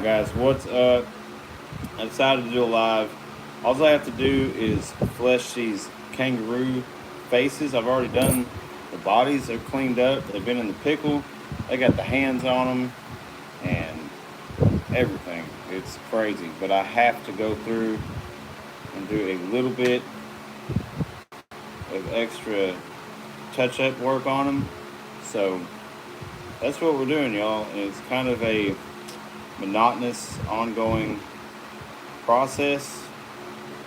Guys, what's up? I decided to do a live. All I have to do is flesh these kangaroo faces. I've already done the bodies. They're cleaned up. They've been in the pickle. They got the hands on them and everything. It's crazy. But I have to go through and do a little bit of extra touch-up work on them. So that's what we're doing, y'all. And it's kind of a monotonous, ongoing process.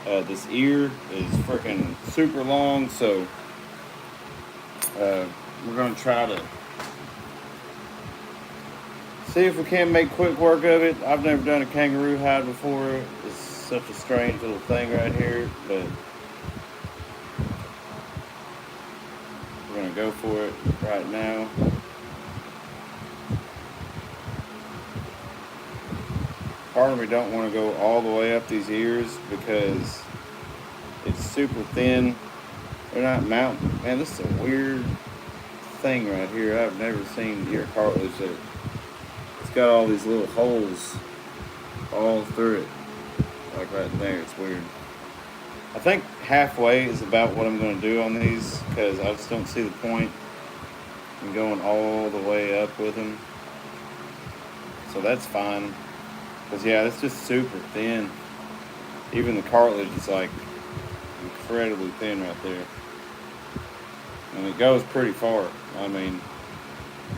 This ear is freaking super long, so we're gonna try to see if we can make quick work of it. I've never done a kangaroo hide before. It's such a strange little thing right here, but we're gonna go for it right now. Part of me don't want to go all the way up these ears because it's super thin. They're not mounting. Man, this is a weird thing right here. I've never seen ear cartilage that it's got all these little holes all through it. Like right there, it's weird. I think halfway is about what I'm going to do on these because I just don't see the point in going all the way up with them. So that's fine. Because, yeah, it's just super thin. Even the cartilage is, like, incredibly thin right there. And it goes pretty far, I mean.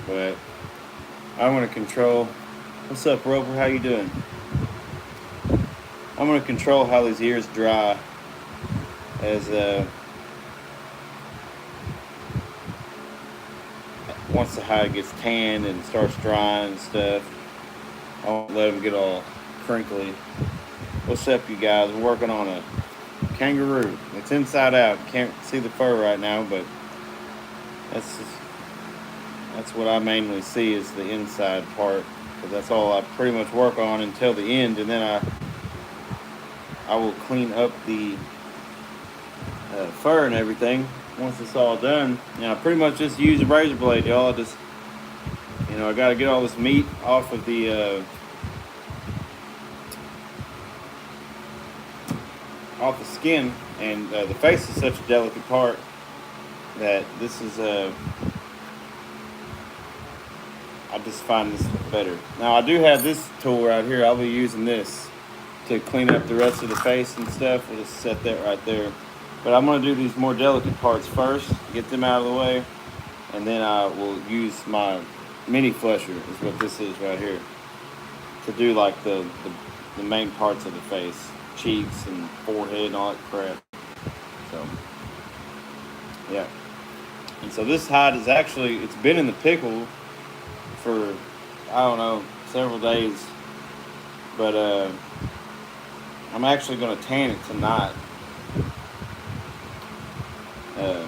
But I want to control... What's up, Roper? How you doing? I'm going to control how these ears dry as, once the hide gets tanned and starts drying and stuff. I won't let them get all crinkly. What's up, you guys? We're working on a kangaroo. It's inside out. Can't see the fur right now, but that's what I mainly see is the inside part. Because that's all I pretty much work on until the end, and then I will clean up the fur and everything once it's all done. And I pretty much just use a razor blade, y'all. I got to get all this meat off of the skin, and the face is such a delicate part that this is I just find this better. Now I do have this tool right here. I'll be using this to clean up the rest of the face and stuff. We'll just set that right there. But I'm going to do these more delicate parts first, get them out of the way, and then I will use my mini flesher is what this is right here to do like the main parts of the face, cheeks and forehead and all that crap. So yeah, and so this hide is actually, it's been in the pickle for I don't know, several days, but I'm actually going to tan it tonight. I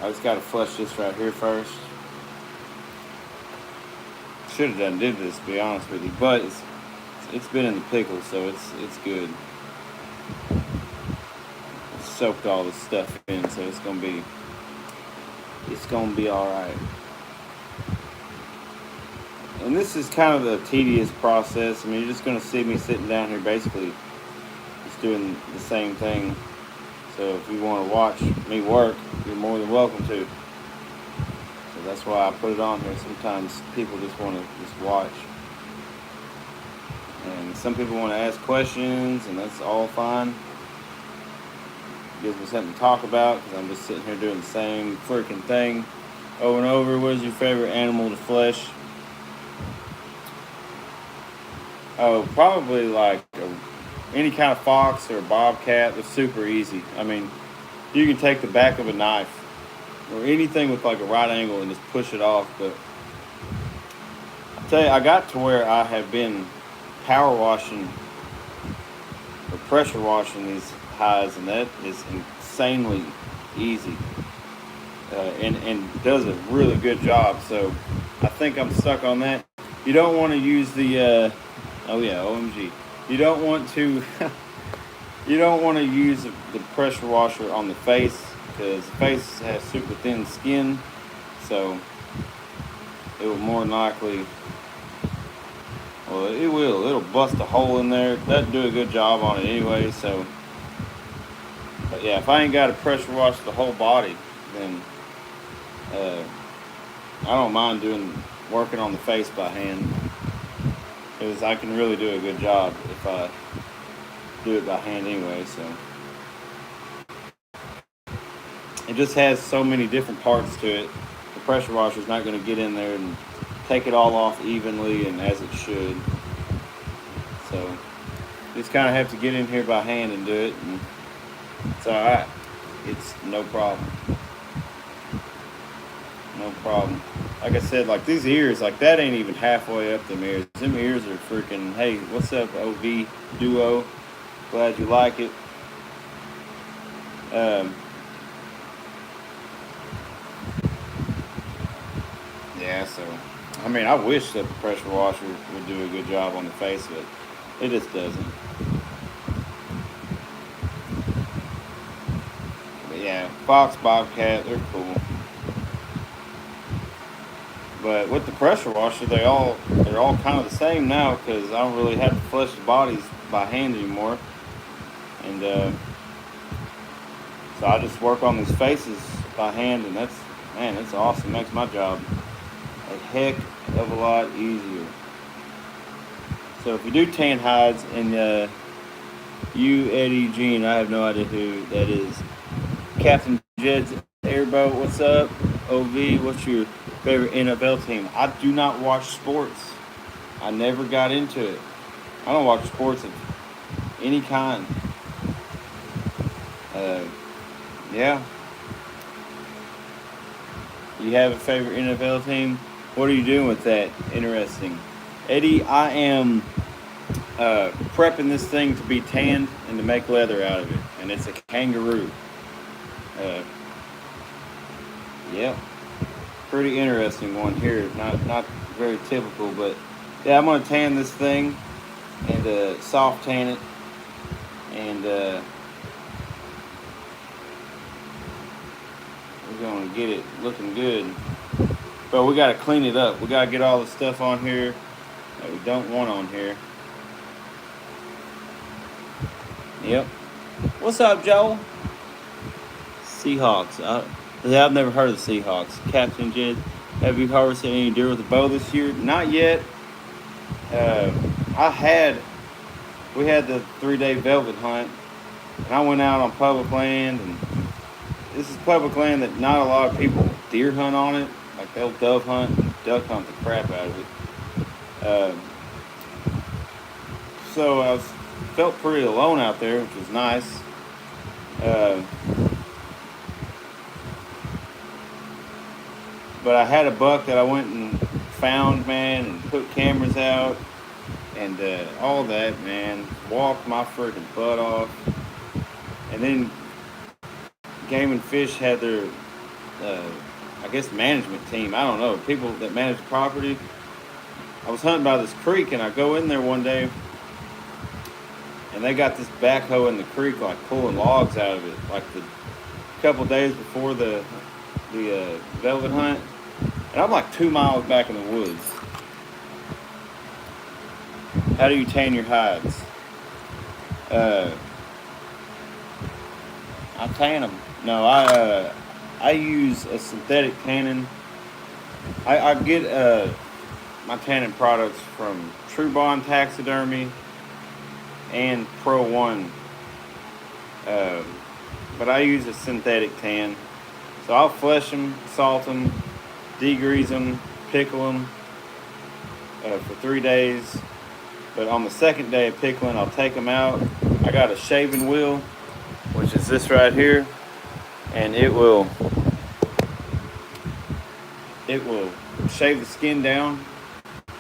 just got to flesh this right here first. Should have did this, to be honest with you, but it's been in the pickle, so it's good. It's soaked all this stuff in, so it's gonna be all right. And this is kind of the tedious process. I mean, you're just gonna see me sitting down here, basically just doing the same thing. So if you want to watch me work, you're more than welcome to. So that's why I put it on here. Sometimes people just want to just watch. And some people want to ask questions, and that's all fine. It gives me something to talk about, because I'm just sitting here doing the same freaking thing over and over. What is your favorite animal to flesh? Oh, probably like any kind of fox or a bobcat. They're super easy. I mean, you can take the back of a knife or anything with like a right angle and just push it off. But I tell you, I got to where I have been power washing or pressure washing these hides, and that is insanely easy and does a really good job. So I think I'm stuck on that. You don't want to use the oh yeah, OMG. You don't want to use the pressure washer on the face, because the face has super thin skin, so it will more than likely Well, it will. It'll bust a hole in there. It doesn't do a good job on it anyway. So, but yeah, if I ain't got to pressure wash the whole body, then uh, I don't mind working on the face by hand, because I can really do a good job if I do it by hand anyway. So it just has so many different parts to it. The pressure washer is not going to get in there and take it all off evenly and as it should. So you just kind of have to get in here by hand and do it, and it's all right. It's no problem. No problem. Like I said, like these ears, like that ain't even halfway up them ears. Them ears are freaking, hey, what's up, OV Duo? Glad you like it. Yeah, so, I mean, I wish that the pressure washer would do a good job on the face, but it just doesn't. But yeah, Fox, Bobcat, they're cool. But with the pressure washer, they're all kind of the same now, because I don't really have to flush the bodies by hand anymore. And so I just work on these faces by hand, and that's awesome. Makes my job a heck of a lot easier. So if you do tan hides, and you, Eddie, Gene, I have no idea who that is. Captain Jed's Airboat, what's up? OV, what's your favorite NFL team? I do not watch sports. I never got into it. I don't watch sports of any kind. Yeah. You have a favorite NFL team? What are you doing with that? Interesting. Eddie, I am prepping this thing to be tanned and to make leather out of it. And it's a kangaroo. Yeah. Pretty interesting one here. Not very typical, but yeah, I'm going to tan this thing and soft tan it. And we're going to get it looking good. But we got to clean it up. We got to get all the stuff on here that we don't want on here. Yep. What's up, Joel? Seahawks. I've never heard of the Seahawks. Captain Jed, have you harvested any deer with a bow this year? Not yet. We had the 3-day velvet hunt, and I went out on public land, and this is public land that not a lot of people deer hunt on it. Like they'll dove hunt and duck hunt the crap out of it. So I felt pretty alone out there, which was nice. But I had a buck that I went and found, man, and put cameras out and all that, man. Walked my freaking butt off. And then Game and Fish had their, I guess, management team. I don't know, people that manage the property. I was hunting by this creek, and I go in there one day, and they got this backhoe in the creek, like pulling logs out of it, like the couple days before the velvet hunt. And I'm like 2 miles back in the woods. How do you tan your hides? I tan them. No, I use a synthetic tanning. I get my tanning products from True Bond Taxidermy and Pro One. But I use a synthetic tan. So I'll flesh them, salt them, degrease them, pickle them for 3 days. But on the second day of pickling, I'll take them out. I got a shaving wheel, which is this right here, and it will shave the skin down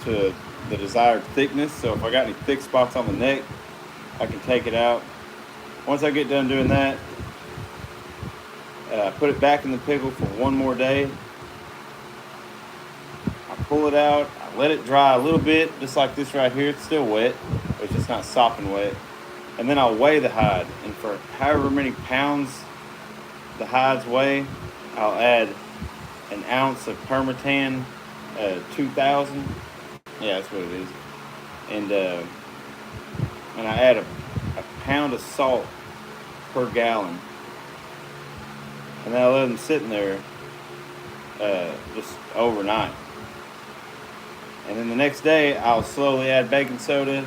to the desired thickness. So if I got any thick spots on the neck, I can take it out. Once I get done doing that, I put it back in the pickle for one more day. I pull it out, I let it dry a little bit, just like this right here. It's still wet, but it's just not sopping wet. And then I'll weigh the hide, and for however many pounds the hides weigh, I'll add an ounce of Permatan 2000. Yeah, that's what it is. and I add a pound of salt per gallon, and then I let them sit in there just overnight. And then the next day, I'll slowly add baking soda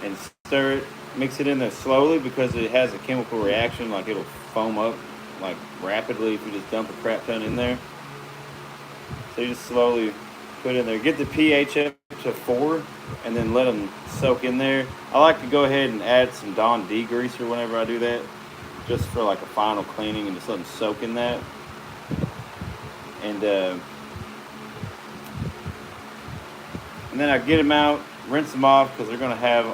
and stir it, mix it in there slowly because it has a chemical reaction, like it'll foam up like rapidly if you just dump a crap ton in there. So you just slowly put it in there, get the pH up to 4, and then let them soak in there. I like to go ahead and add some Dawn degreaser whenever I do that, just for like a final cleaning, and just let them soak in that. And then I get them out, rinse them off because they're gonna have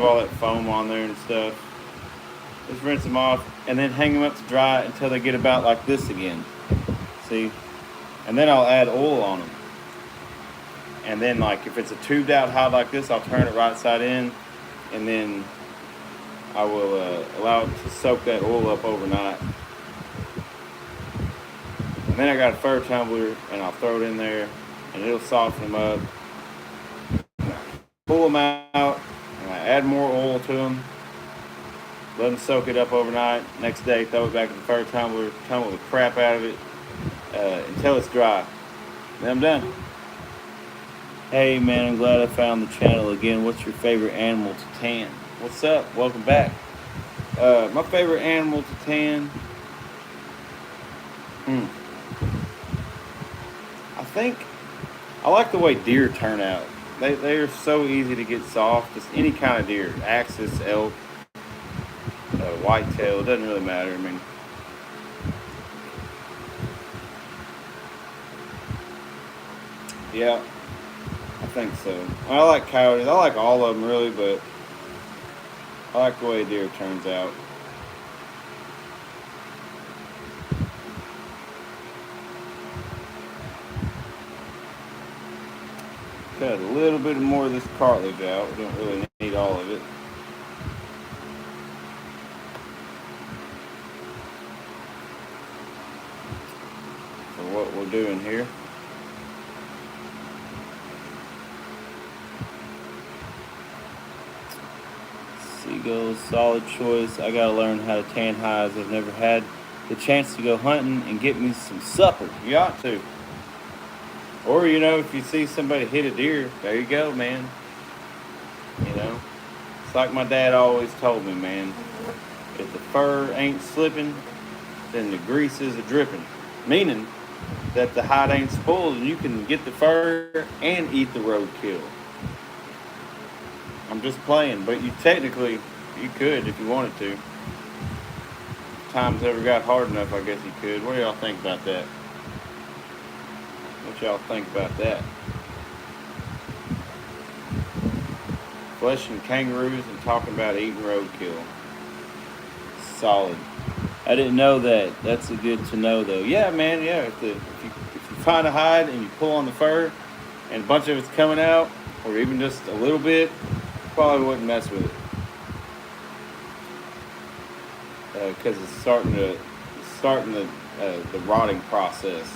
all that foam on there and stuff. Just rinse them off and then hang them up to dry until they get about like this again. See? And then I'll add oil on them. And then like if it's a tubed out hide like this, I'll turn it right side in, and then I will allow it to soak that oil up overnight. And then I got a fur tumbler, and I'll throw it in there, and it'll soften them up. And I pull them out, and I add more oil to them. Let them soak it up overnight. Next day, throw it back in the fur tumbler, tumble the crap out of it until it's dry. Then I'm done. Hey man, I'm glad I found the channel again. What's your favorite animal to tan? What's up? Welcome back. My favorite animal to tan. I think I like the way deer turn out. They are so easy to get soft. Just any kind of deer, axis, elk, whitetail. It doesn't really matter. I mean, yeah, I think so. I like coyotes. I like all of them really, but I like the way a deer turns out. Cut a little bit more of this cartilage out. We don't really need all of it. For what we're doing here. Seagulls, solid choice. I gotta learn how to tan hides. I've never had the chance to go hunting and get me some supper. You ought to. Or, you know, if you see somebody hit a deer, there you go, man. You know, it's like my dad always told me, man. If the fur ain't slipping, then the grease is a dripping. Meaning that the hide ain't spoiled and you can get the fur and eat the roadkill. I'm just playing, but you could if you wanted to. If times ever got hard enough, I guess you could. What do y'all think about that? What y'all think about that? Fleshing kangaroos and talking about eating roadkill. Solid. I didn't know that. That's a good to know, though. Yeah, man. Yeah, if you find a hide and you pull on the fur, and a bunch of it's coming out, or even just a little bit, probably wouldn't mess with it because it's starting the rotting process.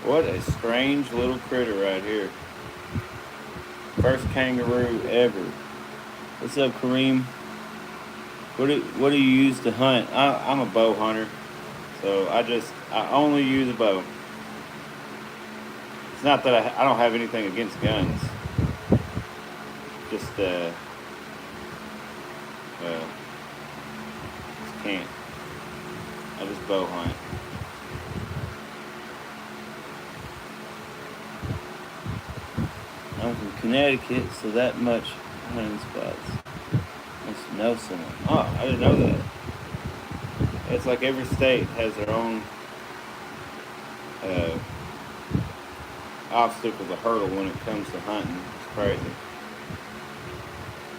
What a strange little critter right here. First kangaroo ever. What's up, Kareem? What do you use to hunt? I'm a bow hunter, so I only use a bow. It's not that I don't have anything against guns. Just just can't. I just bow hunt. I'm from Connecticut, so that much hunting spots. Must know someone. Oh, I didn't know that. It's like every state has their own obstacles, a hurdle when it comes to hunting. It's crazy.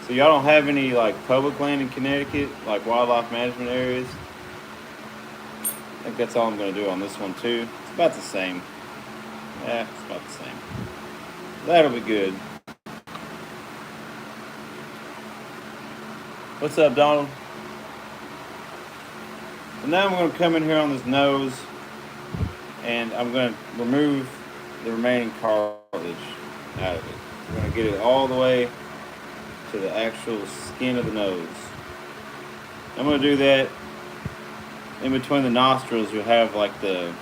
So y'all don't have any like public land in Connecticut, like wildlife management areas? I think that's all I'm going to do on this one too. It's about the same. Yeah, it's about the same. That'll be good. What's up, Donald? And now I'm going to come in here on this nose, and I'm going to remove the remaining cartilage out of it. We're going to get it all the way to the actual skin of the nose. I'm going to do that in between the nostrils. You'll have like the,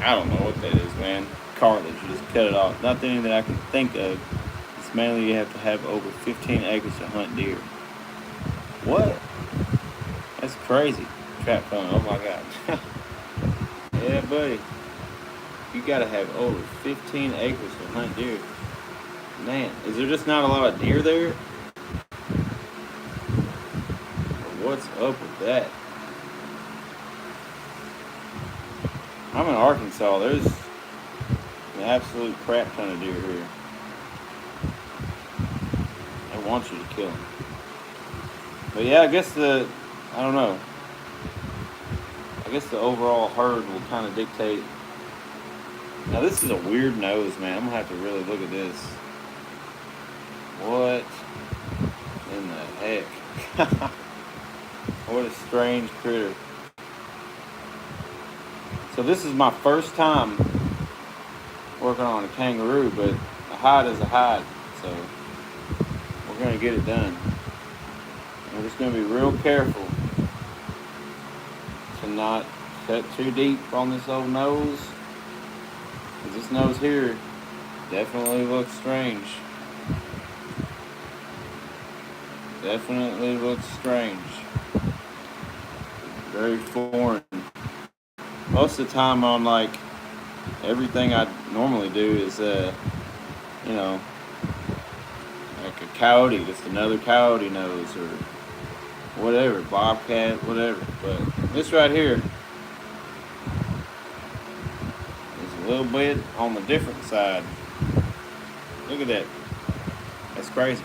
I don't know what that is, man, cartilage. You just cut it off. Nothing that I can think of. It's mainly you have to have over 15 acres to hunt deer. What? That's crazy. Trap fun. Oh my God. Yeah, buddy. You gotta have over 15 acres to hunt deer. Man, is there just not a lot of deer there? What's up with that? I'm in Arkansas. There's an absolute crap ton of deer here. They want you to kill them. But yeah, I guess I don't know. I guess the overall herd will kind of dictate. Now this is a weird nose, man. I'm gonna have to really look at this. What in the heck? What a strange critter. So this is my first time working on a kangaroo, but a hide is a hide. So we're gonna get it done. We're just gonna be real careful to not cut too deep on this old nose. Because this nose here definitely looks strange. Definitely looks strange. Very foreign. Most of the time on like everything I normally do is you know, like a coyote, just another coyote nose or whatever, bobcat, whatever. But this right here is a little bit on the different side. Look at that. That's crazy.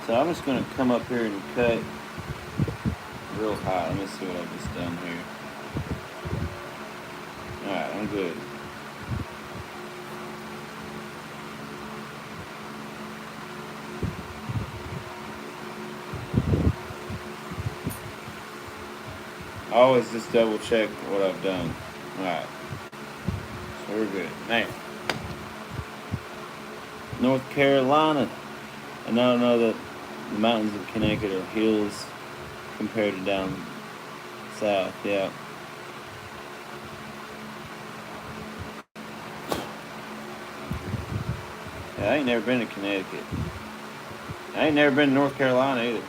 So I'm just going to come up here and cut real high. Let me see what I've just done here. Alright, I'm good. I always just double check what I've done. Alright. So we're good. Man. North Carolina. I now know that the mountains of Connecticut are hills compared to down south. Yeah. Yeah, I ain't never been to Connecticut. I ain't never been to North Carolina either.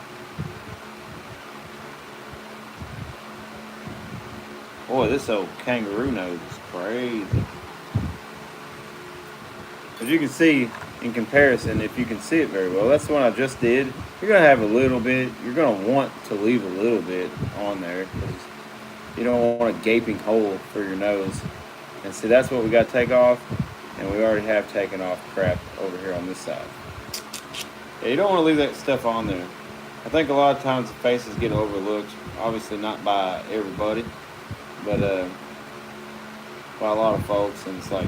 Boy, this old kangaroo nose is crazy. As you can see, in comparison, if you can see it very well, that's the one I just did. You're going to have a little bit. You're going to want to leave a little bit on there because you don't want a gaping hole for your nose. And see, that's what we got to take off. And we already have taken off crap over here on this side. Yeah, you don't want to leave that stuff on there. I think a lot of times the faces get overlooked. Obviously not by everybody, but by a lot of folks. And it's like,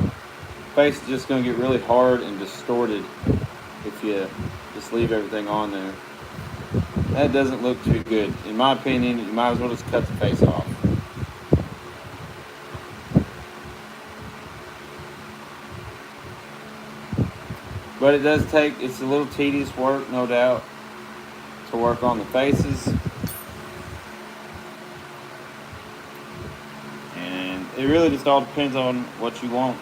face is just going to get really hard and distorted if you just leave everything on there. That doesn't look too good. In my opinion, you might as well just cut the face off. But it does take, it's a little tedious work, no doubt, to work on the faces. And it really just all depends on what you want.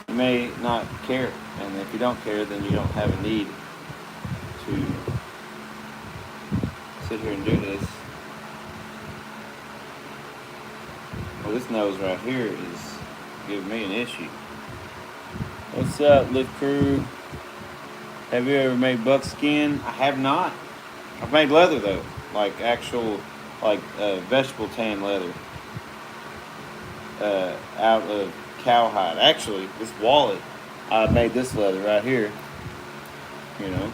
You may not care, and if you don't care, then you don't have a need to sit here and do this. Well, this nose right here is giving me an issue. What's up, Lift Crew? Have you ever made buckskin? I have not. I've made leather though, like actual, like vegetable tan leather, out of cowhide. Actually, this wallet, I made this leather right here. You know.